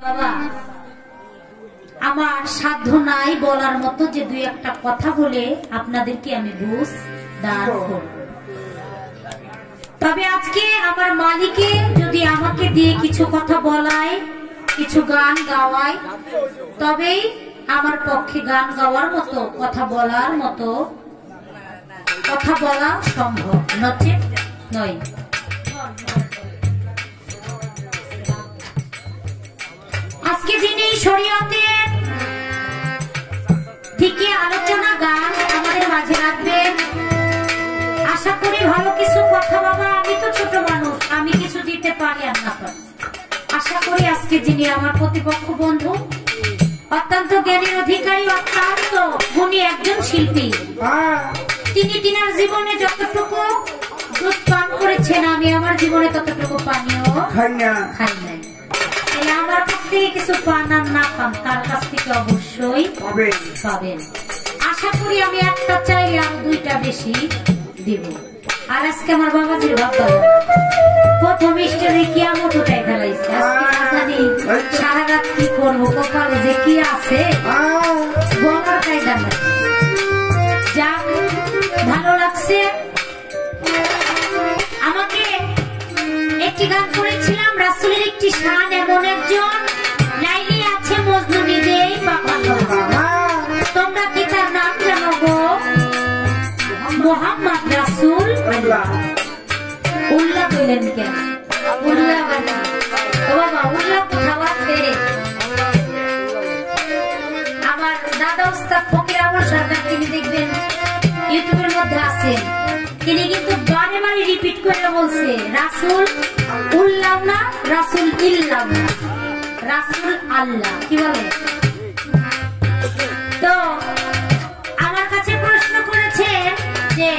বাবা আমার সাধ্য নাই বলার মতো যে দুই একটা কথা বলে আপনাদেরকে আমি বুঝ দান করব। তবে আজকে আমার মালিকে যদি আমাকে দিয়ে কিছু কথা বলায়, কিছু গান গাওয়ায়, তবেই আমার পক্ষে গান গাওয়ার মতো কথা বলার মতো কথা বলা সম্ভব, নচেত নয়। আজকে যিনি শরীয়তের থেকে আলোচনা গান আমাদের মাঝে রাখবেন, আশা করি ভালো কিছু কথা। বাবা আমি তো ছোট মানুষ, আমি কিছু দিতে পারি আর না পারি। আশা করি আজকে যিনি আমার প্রতিপক্ষ বন্ধু, অত্যন্ত জ্ঞানের অধিকারী, অত্যন্ত গুণী একজন শিল্পী, তিনি তিনার জীবনে যতটুকু দুধ পান করেছেন আমি আমার জীবনে ততটুকু পানীয় খাই নাই। আমার কাছ থেকে কিছু পান আর না পান, তার কাছ থেকে অবশ্যই পাবেন। আশা করি আমি একটা চাইলে আর দুইটা বেশি দিব। আর আজকে আমার বাবাজির ভাবতে প্রথম স্টেজে কিয়ামত উঠাই ফেলাইছে। জানি সারা রাত কি করবো, কপালে যে কি আছে বলার কায়দা নাই। যাক ভালো লাগছে। আমাকে একটি গান করেছিলাম, রাসূলের একটি শান, এমন একজন লাইলি আছে মজনু নিজেই পাগল। তোমরা কি তার নাম জানো গো? মোহাম্মদ রাসূল উল্লাহ। উল্লাহ বললেন কেন? উল্লাহ বাবা উল্লাহ কোথাও আছে? আমার দাদা উস্তাদ ফকির আবুল সরকার, তিনি দেখবেন ইউটিউবের মধ্যে আছেন, তিনি কিন্তু বারে বারে রিপিট করে বলছে রাসূল উল্লাহ না, রাসূল ইল্লাহ না, রাসূল আল্লাহ। কি বলে? তো আমার কাছে প্রশ্ন করেছে যে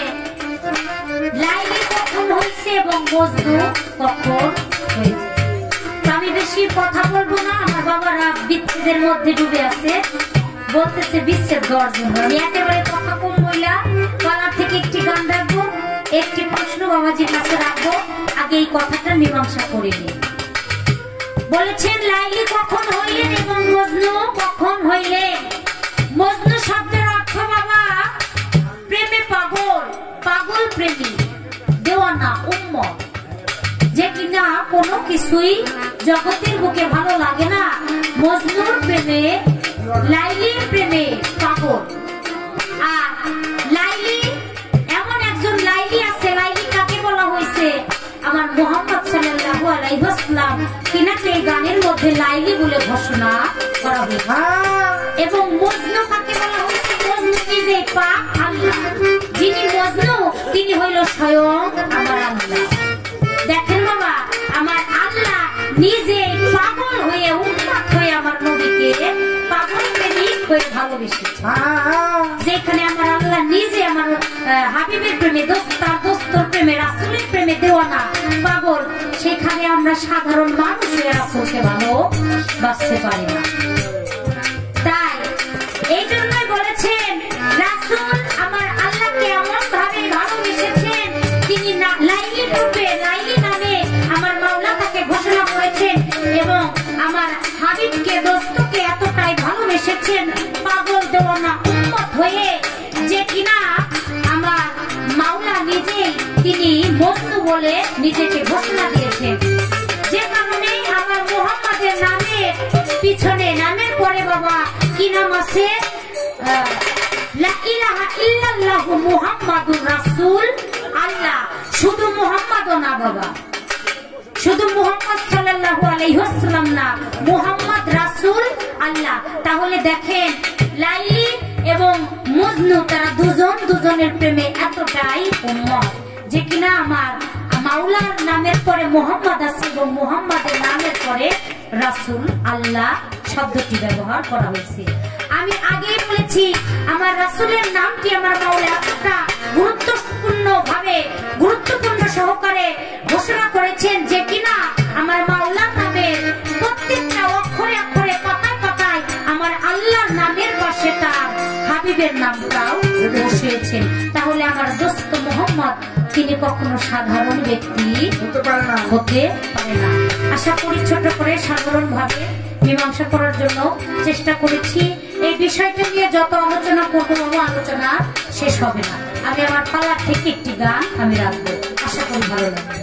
লাইলি কখন হয়েছে এবং মজনু কখন হয়েছে। আমি বেশি কথা বলবো না, আমার বাবারা বিচ্ছেদের মধ্যে ডুবে আছে, বলতেছে বিচ্ছেদ গর্জন। আমি একেবারে কথা কম বললাম, গলার থেকে একটি গান রাখবো, একটি প্রশ্ন বাবাজির কাছে রাখবো। আগে এই কথাটা মীমাংসা করে নিই। বলেছেন লাইলি কখন হইলেন এবং মজনু কখন হইলেন। মজনু শব্দের অর্থ বাবা প্রেমে পাগল, পাগল প্রেমী, দেওয়ানা, উম্মত, যে কিনা কোনো কিছুই জগতের বুকে ভালো লাগে না। মজনুর প্রেমে, লাইলির প্রেমে পাগল। আর লাইলি, এমন একজন লাইলি আছে, লাইলি কাকে বলা হয়েছে? আমার মুহাম্মদ সাল্লাল্লাহু আলাইহি ওয়াসাল্লাম, তিনাকে এই গানের মধ্যে লাইলি বলে ঘোষণা করা হয়েছে। এবং মজনু কাকে বলা হয়েছে? মজনু নিজে পাক আল্লাহ। যিনি মজনু তিনি হইল স্বয়ং আমার আল্লাহ। দেখেন বাবা, আমার আল্লাহ নিজে পাগল হয়ে, উন্মাদ হয়ে আমার নবীকে পাগল প্রেমিক হয়ে ভালোবেসেছে। যেখানে আমার আল্লাহ নিজে আমার হাবিবের প্রেমে, তার দোস্তর প্রেমে, রাসূলের প্রেমে দেওয়ানা, পাগল, সেখানে আমরা সাধারণ মানুষ হয়ে রাসূলকে ভালোবাসতে পারি না। তাই এই জন্যই বলেছেন রাসূল আমার আল্লাহকে এমন ভাবে ভালোবেসেছেন, তিনি লাইলির রূপে, লাইলি নামে আমার মাওলা তাকে ঘোষণা করেছেন। এবং আমার হাবিবকে, দোস্তকে এতটাই ভালোবেসেছেন, পাগল দেওয়ানা উম্মত হয়ে, যে কিনা আমার মাওলা নিজেই তিনি মজনু বলে নিজেকে ঘোষণা দিয়েছেন। যে কারণে আমার মুহাম্মাদের নামের পিছনে, নামের পরে বাবা কি নাম আছে? লা ইলাহা ইল্লাল্লাহু মুহাম্মাদুর রাসূল আল্লাহ। শুধু মুহাম্মাদও না বাবা, শুধু মুহাম্মদ সাল্লাল্লাহু আলাইহি ওয়াসাল্লাম না, মুহাম্মদ রাসূল আল্লাহ। তাহলে দেখেন লাইলি এবং মজনু, তারা দুজন দুজনের প্রেমে এতটাই উম্মত, যে কিনা আমার মাওলার নামের পরে মুহাম্মদ আছে এবং মুহাম্মাদের নামের পরে রাসূল আল্লাহ শব্দটি ব্যবহার করা হয়েছে। আমি আগেই বলেছি আমার রাসূলের নামটি আমার মাওলা এতটা গুরুত্বপূর্ণ সহকারে ঘোষণা করেছেন, যে কিনা আমার মাওলার নামের প্রত্যেকটা অক্ষরে অক্ষরে, পাতায় পাতায় আমার আল্লাহর নামের পাশে তার হাবিবের নামটাও বসিয়েছেন। তাহলে আমার দোস্ত মুহাম্মদ তিনি কখনো সাধারণ ব্যক্তি হতে পারে না। আশা করি ছোট করে সাধারণ ভাবে মীমাংসা করার জন্য চেষ্টা করেছি। এই বিষয়টা নিয়ে যত আলোচনা করবো বাবা, আলোচনা শেষ হবে না। আমি আমার পালার থেকে একটি গান আমি রাখবো, আশা করি ভালো লাগবে।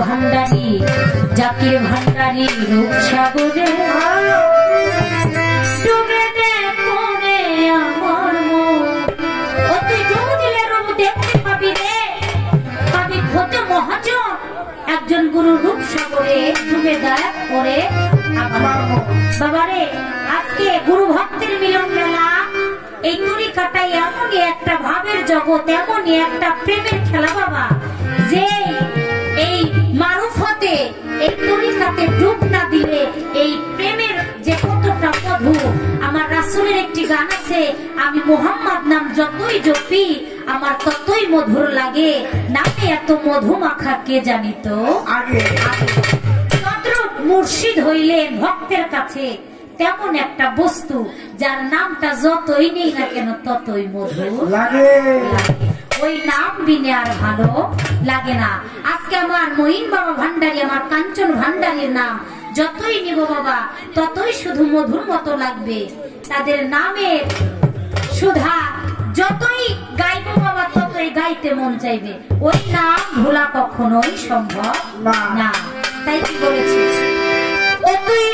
ভান্ডারী জাতির ভান্ডারী রূপসাগরে ডুবে দে পড়ে আমার মন। ও তুই ডুবে দিলে রূপ দেখতে পাবি রে, পাবি হতে মহাজন। একজন গুরু রূপসাগরে ডুবে দেয় পড়ে আমার মন। বাবারে, আজকে গুরু ভক্তের মিলন মেলা, এই তরিকাটাই এমনই একটা ভাবের জগৎ, এমনই একটা প্রেমের খেলা বাবা, যে এই মারুফতে এই তরিকাতে ডুব না দিলে এই প্রেমের যে কতটা মধু। আমার রাসূলের একটি গান আছে, আমি মুহাম্মদ নাম যতই জপি আমার ততই মধুর লাগে, নামে এত মধু মাখা কে জানিত আগে। মুর্শিদ হইলেন ভক্তের কাছে তেমন একটা বস্তু, যার নামটা যতই নেই না কেন ততই মধুর লাগে। ওই নাম বিনে আর ভালো লাগে না। আজকে আমার মহিন বাবা ভান্ডারী, আমার কাঞ্চন ভান্ডারীর নাম যতই নিব বাবা ততই শুধু মধুর মতো লাগবে। তাদের নামের সুধা যতই গাইব বাবা ততই গাইতে মন চাইবে। ওই নাম ভোলা কখনোই সম্ভব না। তাই কি বলেছি, ও তুই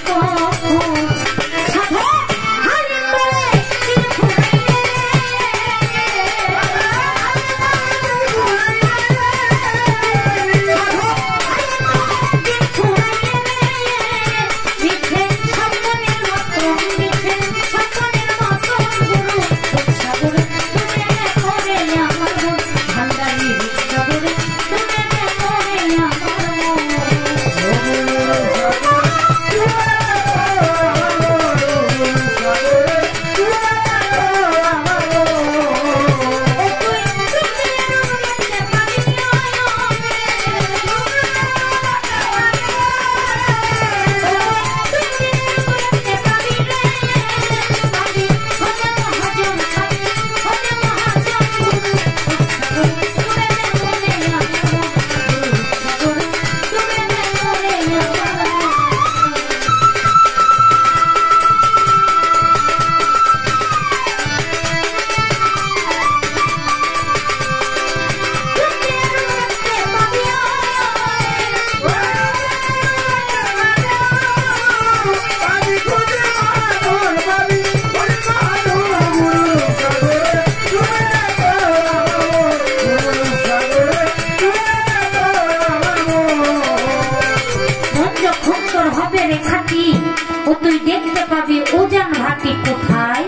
কখন সাধু হারিম বলে তুই দেখতে পাবি উজান ভাটি কোথায়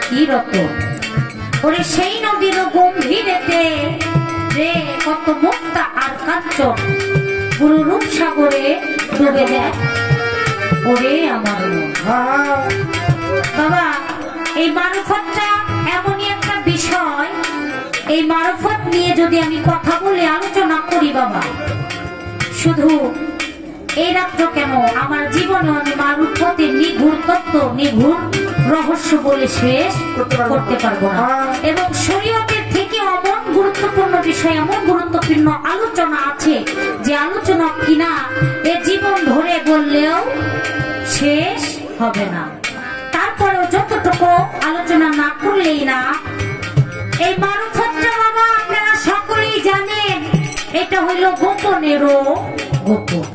কি রত ওরে সেই নদীর গম্ভীরেতে রে কত মুক্তা আর কাঞ্চন পুরো রূপসাগরে ডুবে দেয় ওরে আমার বাবা। এই মারফতটা এমনই একটা বিষয়, এই মারফত নিয়ে যদি আমি কথা বলে আলোচনা করি বাবা, শুধু এই রাত্র কেন আমার জীবনে আমি মারফতের নিগূঢ় তত্ত্ব নিগূঢ় রহস্য বলে শেষ করতে পারবো না। এবং শরীয়তের থেকে এমন গুরুত্বপূর্ণ বিষয়, এমন গুরুত্বপূর্ণ আলোচনা আছে যে আলোচনা কিনা এ জীবন ধরে বললেও শেষ হবে না। তারপরেও যতটুকু আলোচনা না করলেই না। এই মারফতটা বাবা আপনারা সকলেই জানেন, এটা হইল গোপনেরও গোপন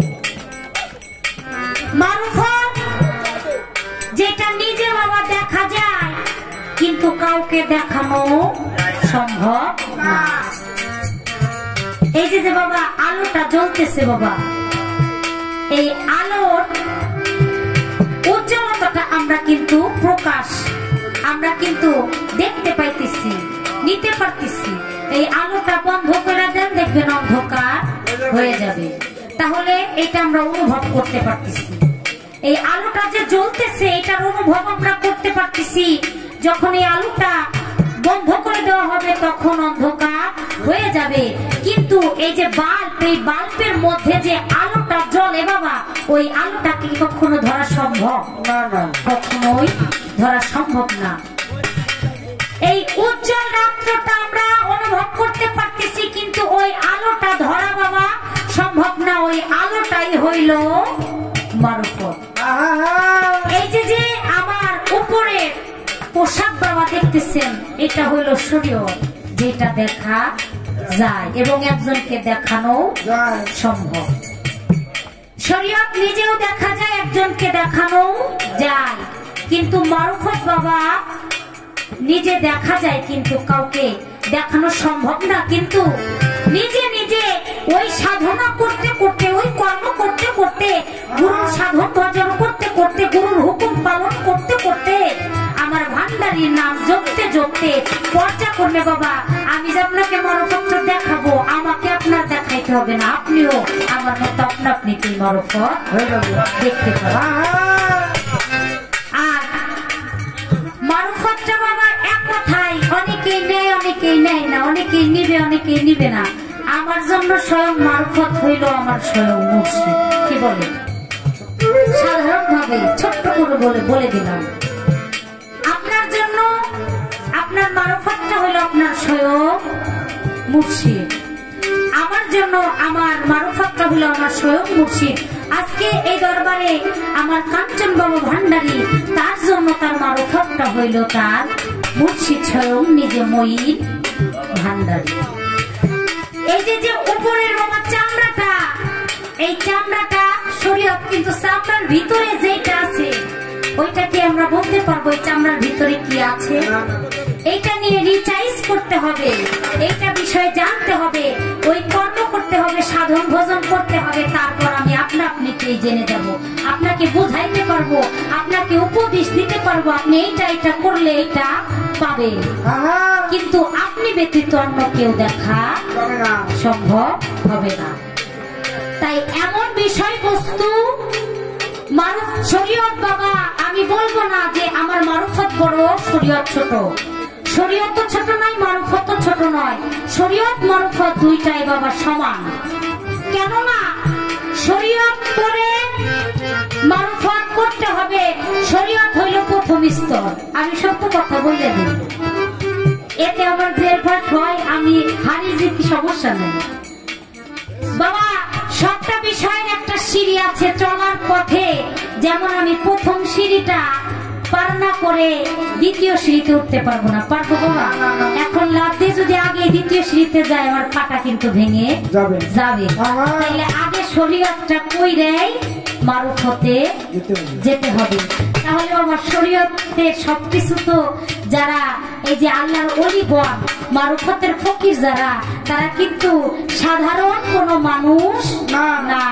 মারফত, যেটা নিজে বাবা দেখা যায় কিন্তু কাউকে দেখানো সম্ভব না। এই যে বাবা আলোটা জ্বলতেছে বাবা, এই আলোর উজ্জ্বলতাটা আমরা কিন্তু প্রকাশ আমরা কিন্তু দেখতে পাইতেছি, নিতে পারতেছি। এই আলোটা বন্ধ করে দেন, দেখবেন অন্ধকার হয়ে যাবে। তাহলে এটা আমরা অনুভব করতে পারতেছি। এই আলোটা যে জ্বলতেছে এটার অনুভব আমরা করতে পারতেছি। যখন এই আলোটা বন্ধ করে দেওয়া হবে তখন অন্ধকার হয়ে যাবে। কিন্তু এই যে বাল্ব, এই বাল্বের মধ্যে যে আলোটা জ্বলে বাবা, ওই আলোটা কি কখনো ধরা সম্ভব না? কখনোই ধরা সম্ভব না। এই উজ্জ্বল রাত্রটা আমরা অনুভব করতে পারতেছি কিন্তু ওই আলোটা ধরা বাবা সম্ভব না। ওই আলোটাই হইল মারফত। এই যে আমার উপরে পোশাক বাবা দেখতেছেন, এটা হইল শরীয়ত, যেটা দেখা যায় এবং একজনকে দেখানো সম্ভব। শরীয়ত নিজেও দেখা যায়, একজনকে দেখানো যায়, কিন্তু মারফত বাবা নিজে দেখা যায় কিন্তু কাউকে দেখানো সম্ভব না। কিন্তু নিজে নিজে ওই সাধনা করতে করতে, ওই কর্ম করতে করতে, গুরুর সাধন ভজন করতে করতে, গুরুর হুকুম পালন করতে করতে, আমার ভান্ডারীর নাম জপতে জপতে পর্যা করবে বাবা। আমি যে আপনাকে মারফত দেখাবো, আমাকে আপনার দেখাইতে হবে না, আপনিও আমার মতো আপনা আপনি মারফত দেখতে পাবেন। আর মারফতটা বাবা এক কথায় অনেকেই নেয়, অনেকেই নেয় না, অনেকেই নিবে, অনেকেই নিবে না। আমার জন্য স্বয়ং মারফত হইল আমার স্বয়ং মুর্শিদ। কি বলে? সাধারণ ভাবে ছোট্ট করে বলে দিলাম, আপনার জন্য আপনার মারফতটা হইল আপনার স্বয়ং মুর্শিদ, আমার জন্য আমার মারফতটা হইল আমার স্বয়ং মুর্শিদ। আজকে এই দরবারে আমার কাঞ্চন বাবু ভান্ডারী, তার জন্য তার মারফতটা হইল তার মুর্শিদ স্বয়ং নিজে মঈন ভান্ডারী। এই যে উপরের বাবা চামড়াটা, এই চামড়াটা শরীয়ত, কিন্তু চামড়ার ভিতরে যেটা আছে ওইটা কি আমরা বলতে পারবো এই চামড়ার ভিতরে কি আছে? এইটা নিয়ে রিচার্জ করতে হবে, এইটা বিষয়ে জানতে হবে, ওই কর্ম করতে হবে, সাধন ভোজন করতে হবে, তারপর আমি আপনাকেই জেনে যাব, আপনাকে বুঝাইতে পারবো, আপনাকে উপদেশ দিতে পারবো, আপনি এটা করলে এটা পাবে। কিন্তু আপনি ব্যতীত অন্য কেউ দেখা সম্ভব হবে না। তাই এমন বিষয়বস্তু মারুফ শরীয়ত বাবা, আমি বলবো না যে আমার মারুফত বড় শরীয়ত ছোট। শরীয়ত তো ছোট নয়, মারুফত তো ছোট নয়। শরীয়ত মারুফত দুইটাই বাবা সমান। কেননা শরীয়ত করে মারুফত করতে হবে। শরীয়ত হইল প্রথম স্তর। আমি সত্য কথা বলে দিই, এতে আমার যে অভ্যাস হয় আমি হারিয়ে যেতে সমস্যা নেই বাবা। সবটা বিষয়ের একটা সিঁড়ি আছে চলার পথে। যেমন আমি প্রথম সিঁড়িটা পার না করে দ্বিতীয় সিঁড়িতে উঠতে পারবো না, পারবো বাবা? এখন লাভ দিয়ে যদি আগে দ্বিতীয় সিঁড়িতে যায় আমার পাটা কিন্তু ভেঙে যাবে। তাইলে আগে শরীয়তটা কইরাই মারুফতে যেতে হবে। তাহলে বাবা শরীয়তের সবকিছু তো যারা এই যে আল্লাহর ওলিগণ মারুফতের ফকির যারা, তারা কিন্তু সাধারণ কোনো মানুষ না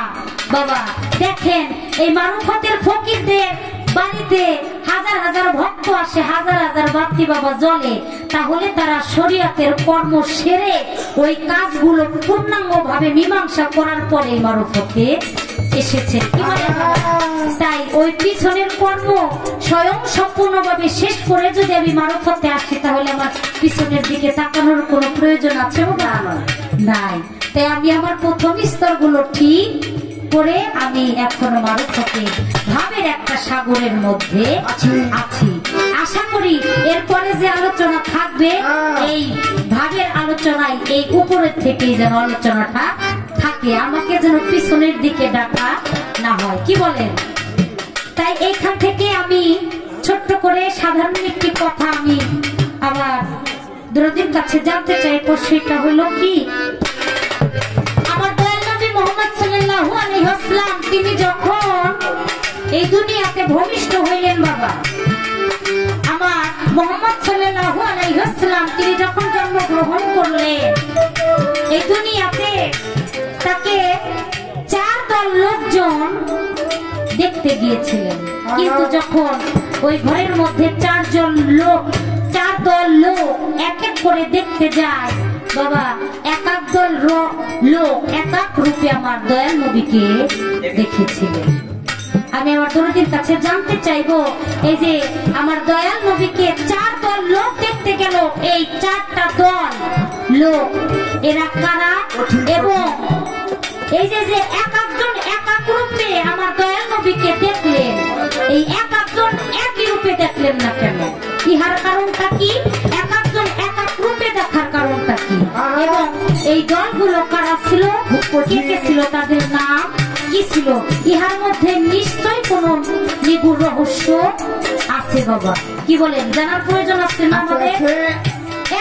বাবা। দেখেন এই মারুফতের ফকিরদের বাড়িতে হাজার হাজার ভক্ত আসে, হাজার হাজার বাতি বাবা জ্বলে, তাহলে তারা শরীয়তের কর্ম সেরে ওই কাজগুলো পূর্ণাঙ্গ ভাবে মীমাংসা করার পরে মারুফতে এসেছে। তাই ওই পিছনের কর্ম স্বয়ং সম্পূর্ণভাবে শেষ করে যদি আমি মারুফতে আসি, তাহলে আমার পিছনের দিকে তাকানোর কোনো প্রয়োজন আছে নাই। তাই আমি আমার প্রথম স্তরগুলো ঠিক করে আমি এখনো মারুফতে ভাবের একটা সাগরের মধ্যে আছি। আশা করি এরপরে যে আলোচনা থাকবে এই ভাবের আলোচনায় এই উপরের থেকেই যেন আলোচনাটা থাকে, আমাকে যেন পিছনের দিকে ডাকা না হয়, কি বলেন? তাই এইখান থেকে আমি ছোট্ট করে সাধারণ একটি কথা আমি আবার দরদির কাছে জানতে চাই। প্রশ্নটা হলো কি, আমার দয়াল নবী মুহাম্মদ সাল্লাল্লাহু আলাইহি ওয়াসাল্লাম তিনি যখন এই দুনিয়াতে ভূমিষ্ঠ হইলেন বাবা, আমার মুহাম্মদ সাল্লাল্লাহু আলাইহি ওয়াসাল্লাম তিনি যখন জন্মগ্রহণ করলেন এই দুনিয়াতে, তাকে 4 দল লোকজন দেখতে গিয়েছিলেন। কিন্তু যখন ওই ঘরের মধ্যে 4 দল লোক এক এক করে দেখতে যায় বাবা, এক এক দল লোক এক এক রূপে আমার দয়াল নবীকে দেখেছিলেন। আমি আমার দরদির কাছে জানতে চাইবো, এই যে আমার দয়াল নবীকে 4 দল লোক দেখতে গেল, এই 4টা দল লোক এরা কারা? এবং এই যে এক একজন এক এক রূপে আমার দয়াল নবীকে দেখলেন, এই এক একজন একই রূপে দেখলেন না কেন? ইহার কারণটা কি? এক একজন এক এক রূপে দেখার কারণটা কি? এবং এই দলগুলো কারা ছিল, কে কে ছিল, তাদের নাম কি ছিল? ইহার মধ্যে নিশ্চয় কোন নিগুড় রহস্য আছে বাবা, কি বলেন? জানার প্রয়োজন আছে না আমাদের?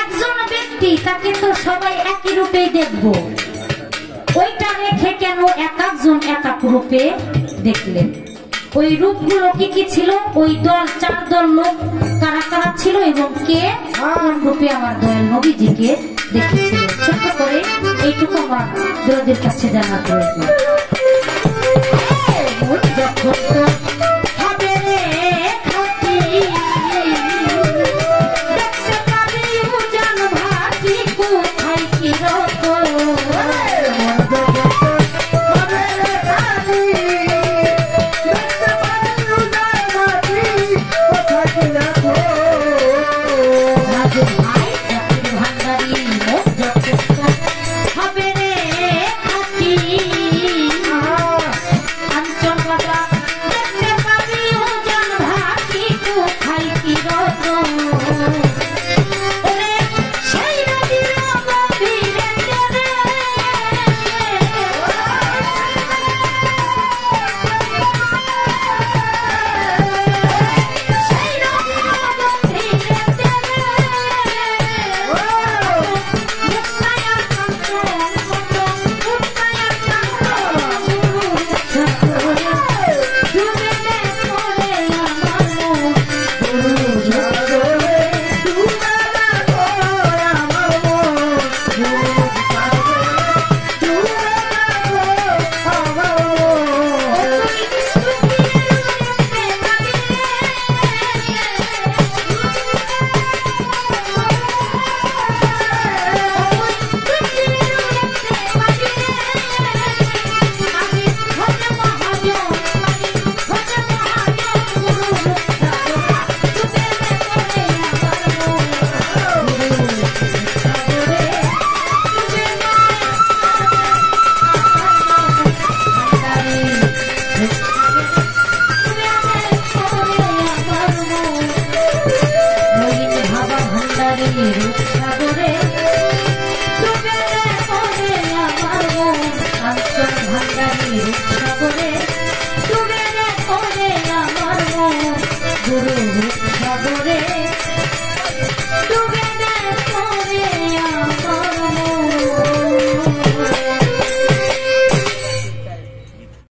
একজন ব্যক্তি, তাকে তো সবাই একই রূপেই দেখবো, ওইটা রেখে কেন এক একজন এক এক রূপে দেখলেন? ওই রূপগুলো কি কি ছিল? ওই 4 দল লোক কারা কারা ছিল এবং কে কোন রূপে আমার দয়াল নবীজিকে দেখেছিল? ছোট্ট করে এইটুকু আমার দরদের কাছে জানার প্রয়োজন। হবে রে সাগরে তুমি